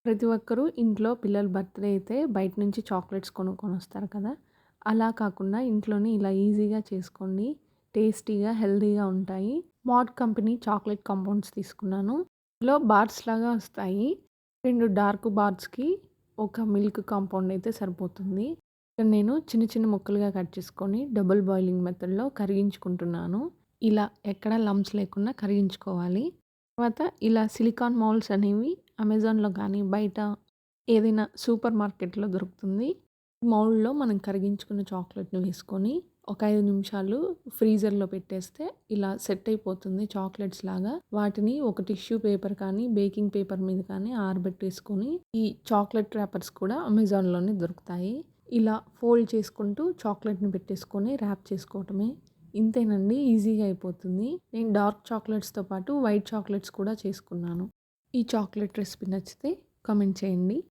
ప్రతి ఒక్కరూ ఇంట్లో పిల్లల బర్త్‌డే అయితే బయట నుంచి చాక్లెట్స్ కొనుక్కొనొస్తారు కదా! అలా కాకుండా ఇంట్లోనే ఇలా ఈజీగా చేసుకోండి. టేస్టీగా, హెల్తీగా ఉంటాయి. మాడ్ కంపెనీ చాక్లెట్ కాంపౌండ్స్ తీసుకున్నాను. ఇందులో బార్స్ లాగా వస్తాయి. 2 డార్క్ బార్స్‌కి ఒక మిల్క్ కాంపౌండ్ అయితే సరిపోతుంది. ఇక్కడ నేను చిన్న చిన్న ముక్కలుగా కట్ చేసుకొని డబుల్ బాయిలింగ్ మెథడ్‌లో కరిగించుకుంటున్నాను. ఇలా ఎక్కడ లంప్స్ లేకుండా కరిగించుకోవాలి. తర్వాత ఇలా సిలికాన్ మౌల్డ్స్ అనేవి అమెజాన్‌లో కానీ, బయట ఏదైనా సూపర్ మార్కెట్‌లో దొరుకుతుంది. మౌల్డ్‌లో మనం కరిగించుకున్న చాక్లెట్‌ని వేసుకొని, ఒక 5 నిమిషాలు ఫ్రీజర్‌లో పెట్టేస్తే ఇలా సెట్ అయిపోతుంది చాక్లెట్స్ లాగా. వాటిని ఒక టిష్యూ పేపర్ కానీ, బేకింగ్ పేపర్ మీద కానీ ఆరబెట్టేసుకొని, ఈ చాక్లెట్ ర్యాపర్స్ కూడా అమెజాన్‌లోనే దొరుకుతాయి. ఇలా ఫోల్డ్ చేసుకుంటూ చాక్లెట్‌ని పెట్టేసుకొని ర్యాప్ చేసుకోవటమే. ఇంతేనండి, ఈజీగా అయిపోతుంది. నేను డార్క్ చాక్లెట్స్‌తో పాటు వైట్ చాక్లెట్స్ కూడా చేసుకున్నాను. ఈ చాక్లెట్ రెసిపీ నచ్చితే కామెంట్ చేయండి.